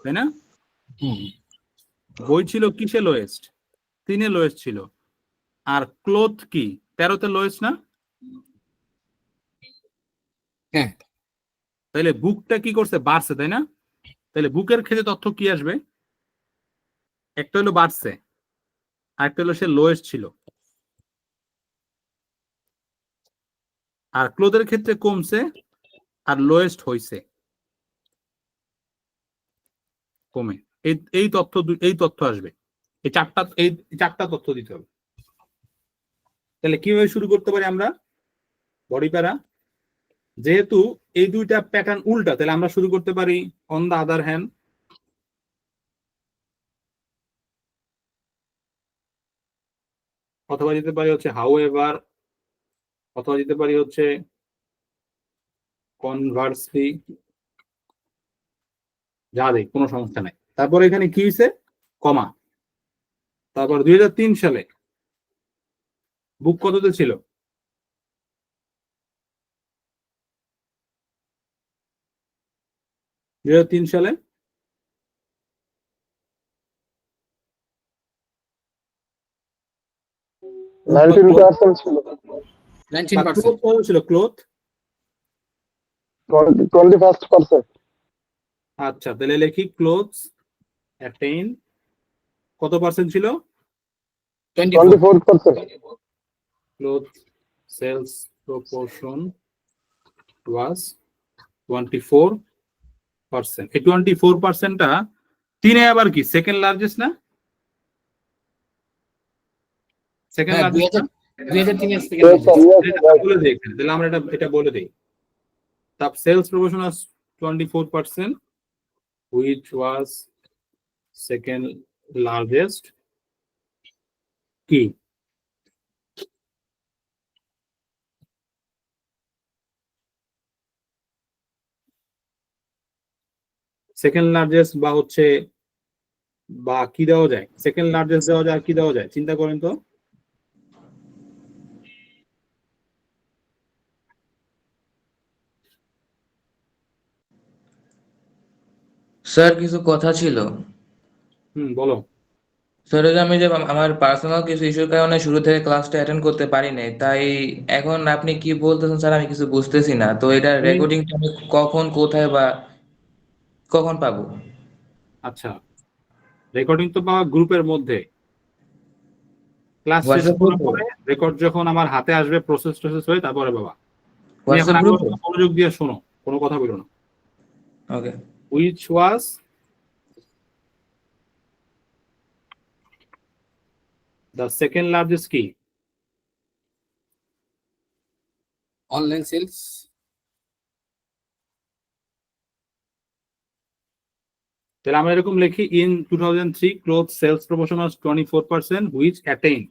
তাই না? হুম বই ছিল কিসে লোয়েস্ট? 3-এ লোয়েস্ট ছিল। আর ক্লোথ কি 13-তে লোয়েস্ট না? হ্যাঁ তাহলে বুকটা কি করছে? বাড়ছে, তাই না? তাহলে বুকের ক্ষেত্রে তথ্য কি আসবে? একটা হলো বাড়ছে, আরেকটা হলো সে লোয়েস্ট ছিল। আর ক্লোথের ক্ষেত্রে কমছে আর লোয়েস্ট হইছে, কমে। এই তথ্য আসবে। এই চারটা তথ্য দিতে হবে। তাহলে কিভাবে শুরু করতে পারি আমরা বডি প্যারা? যেহেতু এই দুইটা প্যাটার্ন উল্টা, তাহলে আমরা শুরু করতে পারি অন দা আদার হ্যান্ড। অথবা দিতে পারি হচ্ছে হাউ এভার, অথবা দিতে পারি হচ্ছে কনভার্সলি, যা দেখ কোনো সমস্যা নাই। তারপর এখানে কি হয়েছে? কমা। তারপর 2003 সালে বুক কততে ছিল? 2003 সালে 19% ছিল। 19%। কত ছিল ক্লোথ? 21%। আচ্ছা, তাহলে লিখি ক্লোথস অ্যাটেইন কত পার্সেন্ট ছিল? 24%। ক্লোথ সেলস প্রপোর্শন ওয়াজ 24%। এই 24%টা 3-এ আবার কি সেকেন্ড লার্জেস্ট না? সেকেন্ড হ্যাঁ লার্জেস্ট না? 2003 এর Yes, sir. Yes, right. বলে দিই এখানে, তাহলে আমরা এটা বলে দিই। The sales proportion was 24%, which was second largest কি? সেকেন্ড লার্জেস্ট বা হচ্ছে বা কি দেওয়া যায়? সেকেন্ড লার্জেস্ট দেওয়া যায়, আর কি দেওয়া যায় চিন্তা করেন তো। স্যার কিছু কথা ছিল। বলো। স্যার ওই যে আমি যে আমার পার্সোনাল কিছু ইস্যুর কারণে শুরু থেকে ক্লাসটা অ্যাটেন্ড করতে পারি নাই, তাই এখন আপনি কি বলতেছেন স্যার আমি কিছু বুঝতেছি না। তো এটা রেকর্ডিংটা আমি কখন কোথায় বা কখন পাবো? আচ্ছা, রেকর্ডিং তো পাওয়া গ্রুপের মধ্যে, ক্লাস শেষ হোয়াটসঅ্যাপ করার গ্রুপে? পরে রেকর্ড যখন আমার হাতে আসবে, প্রসেস হয়ে তারপরে বাবা তুমি এখন হোয়াটসঅ্যাপ আমার গ্রুপে? কথা মনোযোগ দিয়ে শোনো, কোনো কথা বলো না। Okay. Which was the second largest key? অনলাইন সেলস। তাহলে আমরা এরকম লিখি, in 2003 clothes sales proportion was 24%, which attained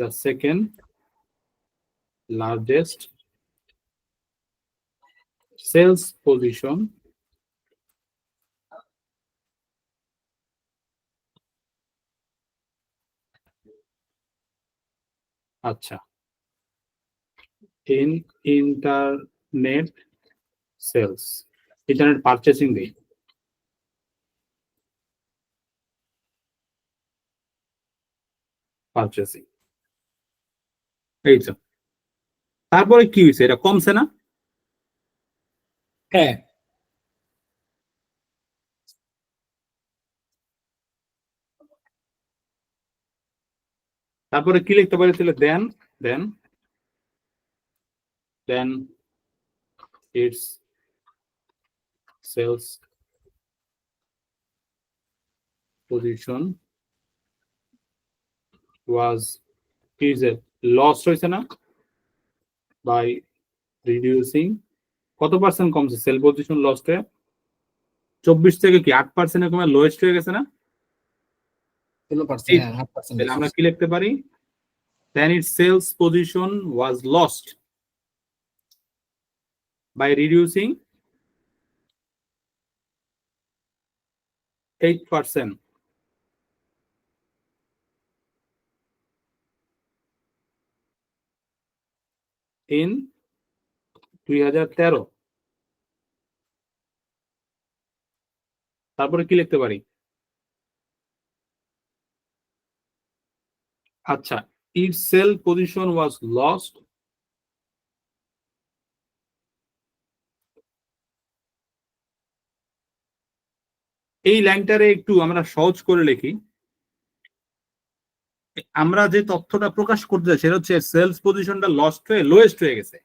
the second largest sales position আচ্ছা in internet sales, internet purchasing দেই, purchasing, এই তো। তারপরে কি হয়েছে, এটা কমছে না? হ্যাঁ। তারপরে কি লিখতে পারি তাহলে, then its sales position was lost হয়েছে না, by reducing, কত পার্সেন্ট কমছে সেল পজিশন লস্ট হয়ে? 24 থেকে কি 8% কমে লোয়েস্ট হয়ে গেছে না? 16%, হ্যাঁ 8%। তাহলে আমরা কি লিখতে পারি, then its sales position was lost by reducing 8% in 2013। তারপরে কি লিখতে পারি, আচ্ছা its sell position was lost এই লাইনটারে একটু আমরা সহজ করে লিখি। আমরা যে তথ্যটা প্রকাশ করতে চাই সেটা হচ্ছে সেলস পজিশনটা লস্ট হয়ে লোয়েস্ট হয়ে গেছে,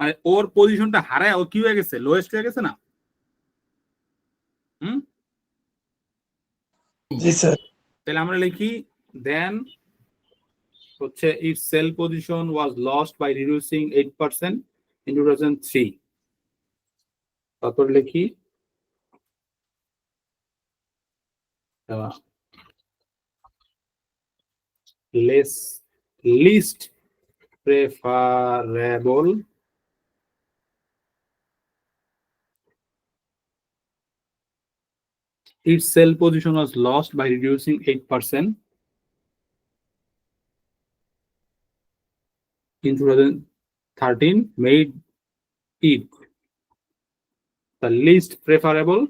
মানে ওর পজিশনটা হারায় ও কি হয়ে গেছে, লোয়েস্ট হয়ে গেছে না? জি স্যার। তাহলে আমরা লিখি দেন হচ্ছে it sale position was lost by reducing 8% in 2003। তারপর লিখি least preferable its sell position was lost by reducing 8% in 2013, made it the least preferable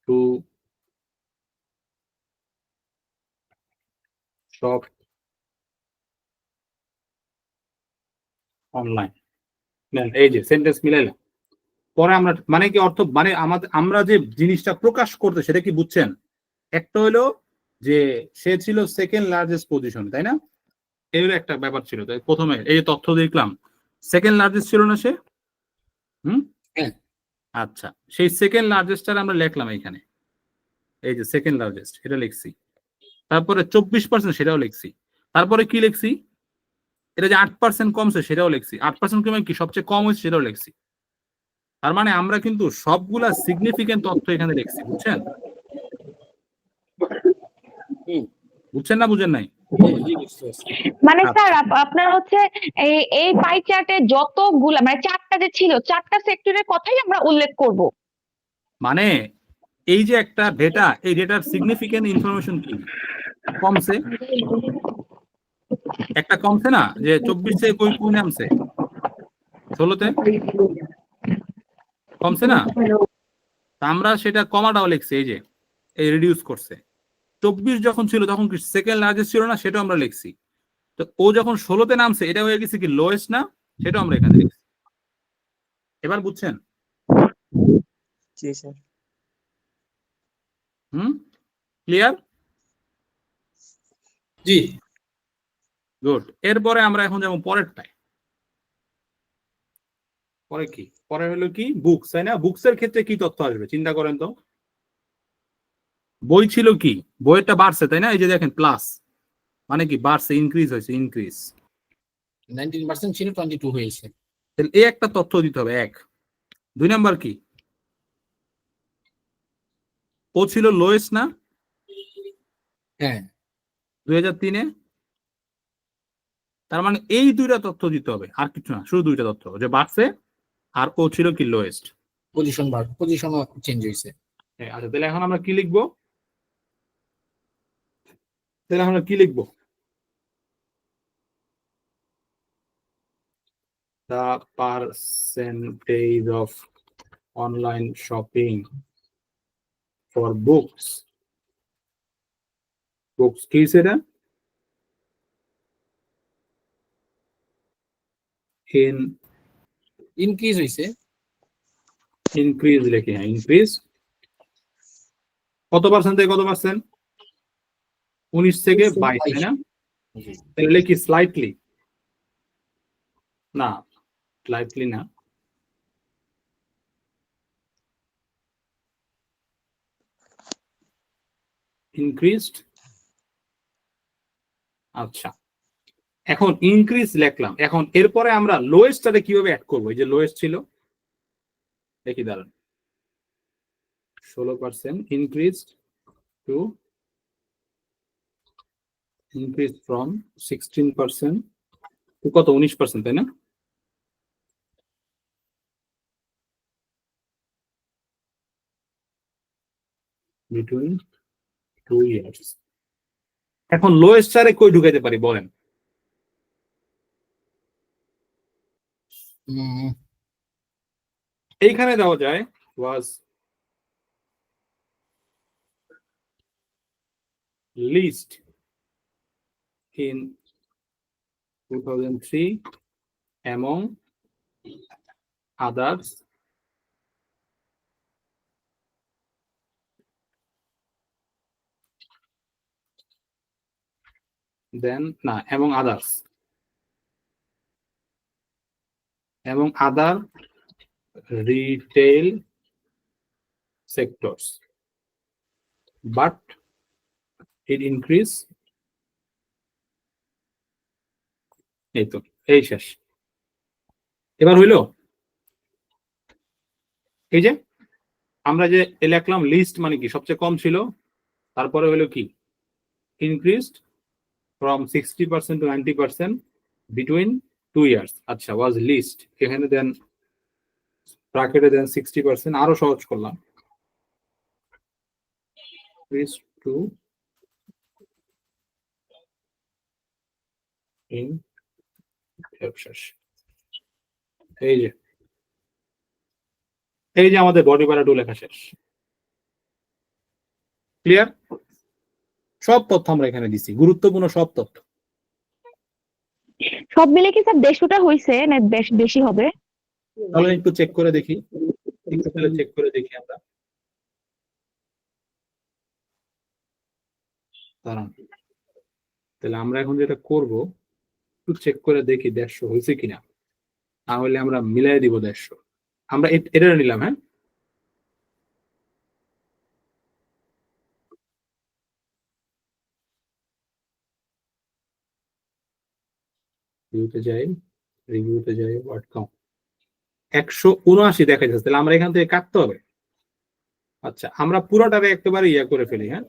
to shop online। এই যে সেন্টেন্স মিলাইলাম, পরে আমরা মানে কি অর্থ, মানে আমরা যে জিনিসটা প্রকাশ করতে সেটা কি বুঝছেন? একটা হলো যে সে ছিল সেকেন্ড লার্জেস্ট পজিশন, তাই না? এই হলো একটা ব্যাপার ছিল। তাই প্রথমে এই যে তথ্য দেখলাম, সেকেন্ড লার্জেস্ট ছিল না সে? হ্যাঁ। আচ্ছা, সেই সেকেন্ড লার্জেস্টটা আমরা লিখলাম এখানে, এই যে সেকেন্ড লার্জেস্ট এটা লিখছি। তারপরে 24% সেটাও লিখছি। তারপরে কি লিখছি, এটা যে 8% কমছে সেটাও লিখছি। 8% কমে কি সবচেয়ে কম হয়েছে সেটাও লিখছি। তার মানে আমরা কিন্তু সবগুলা সিগনিফিকেন্ট তথ্য এখানে লিখছি, বুঝছেন? বুঝছেন না বুঝেন নাই? মানে স্যার আপনার হচ্ছে এই পাই চার্টে যতগুলা মানে চারটা যে ছিল, চারটা সেক্টরের কথাই আমরা উল্লেখ করব। মানে এই যে একটা ডেটা, এই ডেটার সিগনিফিকেন্ট ইনফরমেশন কি? কমছে, একটা কমছে না, যে 24 থেকে কই নামছে, 16তে কমছে না? আমরা সেটা কমাটাও লিখছি, এই যে এই রিডিউস করছে। 24 যখন ছিল তখন কি সেকেন্ড লার্জেস্ট ছিল না, সেটাও আমরা লিখছি। তো ও যখন 16-তে নামছে এটা হয়ে গেছে কি লোয়েস্ট না, সেটাও আমরা এখানে লিখছি। এবার বুঝছেন? জি স্যার। ক্লিয়ার? জি। গুড। এরপরে আমরা এখন যাবো পরেরটায়। পরে কি? পরে হলো কি বুকস, তাই না? বুকসের ক্ষেত্রে কি তথ্য আসবে চিন্তা করেন তো। বই ছিল কি, বইয়েরটা বাড়ছে তাই না? এই যে দেখেন প্লাস, মানে কি বাড়ছে, ইনক্রিজ হয়েছে, ইনক্রিজ। 19% ছিল 22 হয়েছে। তাহলে এই একটা তথ্য দিতে হবে, এক। 2 নাম্বার কি, ও ছিল লোয়েস্ট না হ্যাঁ 2003-এ? তার মানে এই দুইটা তথ্য দিতে হবে, আর কিছু না, শুধু দুইটা তথ্য, যে বাড়ছে আর ও ছিল কি লোয়েস্ট। পজিশনও চেঞ্জ হয়েছে। আচ্ছা, তাহলে এখন আমরা কি লিখবো? তাহলে আমরা কি লিখবো? The percentage of online shopping for books. Books কি সেটা? In ইনক্রিজ হয়েছে। increase লিখি, হ্যাঁ increase। কত পার্সেন্ট থেকে কত পার্সেন্ট? 19 থেকে 22, তাই না? তাহলে লিখি স্লাইটলি, না স্লাইটলি না, ইনক্রিজড। আচ্ছা, এখন ইনক্রিজ লিখলাম, এখন এরপরে আমরা লোয়েস্টটারে কিভাবে অ্যাড করবো? এই যে লোয়েস্ট ছিল, দেখি দাঁড়ান, 16% increased two increase from 16% to কত 19%, তাই না? Between 2 years। এখন লোয়েস্ট চারে কই ঢুকাইতে পারি বলেন? এইখানে দেওয়া যায় was least in 2003 among others then না among others, among other retail sectors, but it increase। এই তো, এই শেষ। এবার হইলো এই যে আমরা যে লিখলাম লিস্ট মানে কি সবচেয়ে কম ছিল, তারপরে হলো কি increased from 60% to 90% between 2 years। আচ্ছা, was least, এখানে দেন ব্র্যাকেটে দেন 60%, আরো সহজ করলাম, increased to in এই যে আমাদের বডি প্যারা 2 লেখা শেষ। ক্লিয়ার? সব তথ্য আমরা এখানে দিছি, গুরুত্বপূর্ণ সব তথ্য। সব মিলে কি স্যার 150টা হয়েছে না বেশি হবে? তাহলে একটু চেক করে দেখি, চেক করে দেখি আমরা। দাঁড়ান, তাহলে আমরা এখন যেটা করব একটু চেক করে দেখি 150 হয়েছে কিনা, তাহলে আমরা মিলাই দিব 150। আমরা এটা নিলাম, হ্যাঁ রিভিউতে যাই ওয়ার্ড কাউন্ট 179 দেখা যাচ্ছে, তাহলে আমরা এখান থেকে কাটতে হবে। আচ্ছা, আমরা পুরোটারে একেবারে ইয়া করে ফেলি, হ্যাঁ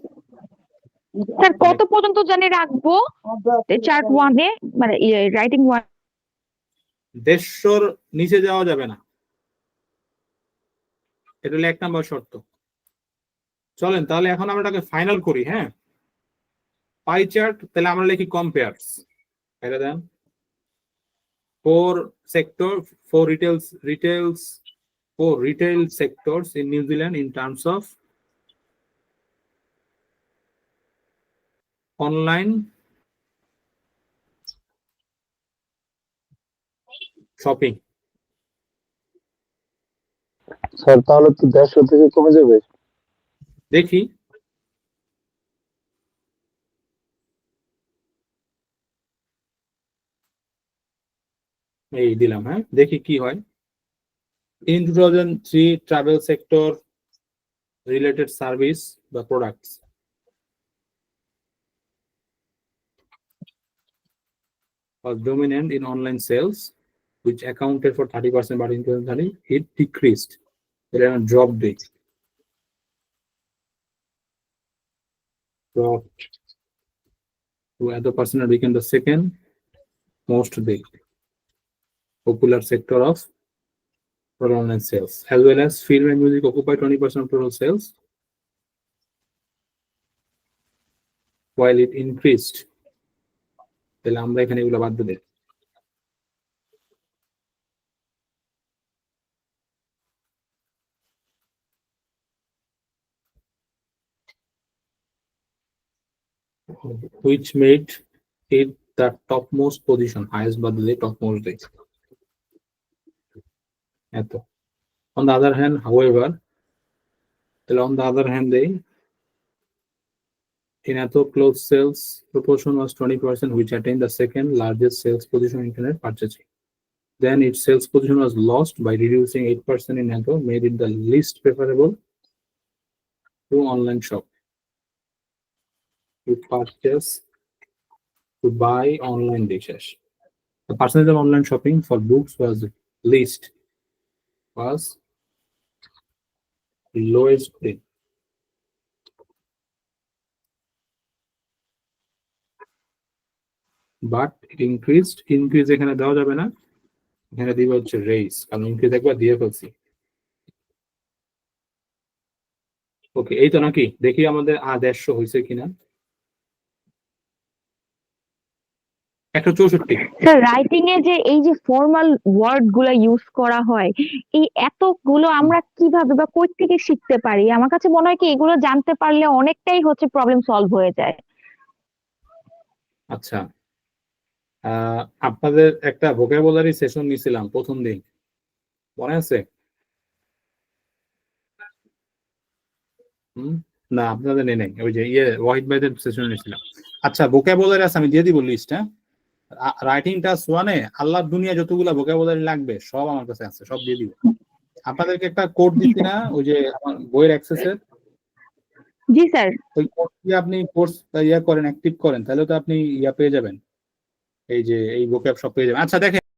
স্যার কত পর্যন্ত জানি রাখবো চার্ট 1-এ, মানে রাইটিং 1? 150-র নিচে যাওয়া যাবে না, এটা হলো 1 নাম্বার শর্ত। চলেন তাহলে এখন আমরা এটাকে ফাইনাল করি, হ্যাঁ পাই চার্ট। তাহলে আমরা লিখি কম্পেয়ারস, এটা দেন 4 retail sectors in New Zealand in terms of online shopping. Sir তাহলে তো 150 থেকে কমে যাবে। দেখি এই দিলাম, হ্যাঁ দেখি কি হয়। In 2003, travel sector related service বা products was dominant in online sales, which accounted for 30%, but in 2030 it decreased. It had a drop rate. Dropped to other percent became the second most big popular sector of total online sales, as well as film and music occupy 20% of total sales, while it increased. তাহলে আমরা এখানে এগুলো বাদ দিই। Which made it the topmost position, highest বাদ দিলে topmost day. এত। On the other hand, however, on the other hand, in Atho clothes sales proportion was 20%, which attained the second largest sales position in internet purchasing. Then its sales position was lost by reducing 8% in Atho, made it the least preferable to online shop. To purchase, to buy online dishes. The percentage of online shopping for books was least, was lowest rate. But it increased. Increase এখানে দেওয়া যাবে না, এখানে দিবে হচ্ছে raise, কারণ increase একবার দিয়ে ফেলছি। ওকে, এই তো নাকি? দেখি আমাদের 150 হয়েছে কিনা। 164। স্যার রাইটিং এ যে এই যে ফর্মাল ওয়ার্ড গুলা ইউজ করা হয়, এই এতগুলো আমরা কিভাবে বা কই থেকে শিখতে পারি? আমার কাছে মনে হয় কি এগুলো জানতে পারলে অনেকটাই হচ্ছে প্রবলেম সলভ হয়ে যায়। আচ্ছা, আপনাদের একটা ভোকাবুলারি সেশন নিছিলাম প্রথম দিন, মনে আছে? না আপনাদের নেই, ওই যে ওয়াহিদ ভাইদের সেশন নিছিলাম। আচ্ছা, ভোকাবুলারি আছে, আমি দিয়ে দিব লিস্ট। হ্যাঁ, রাইটিং টাস্ক 1-এ আল্লাহর দুনিয়া যতগুলা ভোকাবুলারি লাগবে সব আমার কাছে আছে, সব দিয়ে দিব। আপনাদেরকে একটা কোড দিচ্ছি না, ওই যে আমার বইয়ের অ্যাক্সেসের? জি স্যার। ওই কোড দিয়ে আপনি কোর্স করেন, অ্যাক্টিভ করেন, তাহলে তো আপনি পেয়ে যাবেন, এই যে এই ভোকাব সব পেয়ে যাবেন। আচ্ছা দেখেন।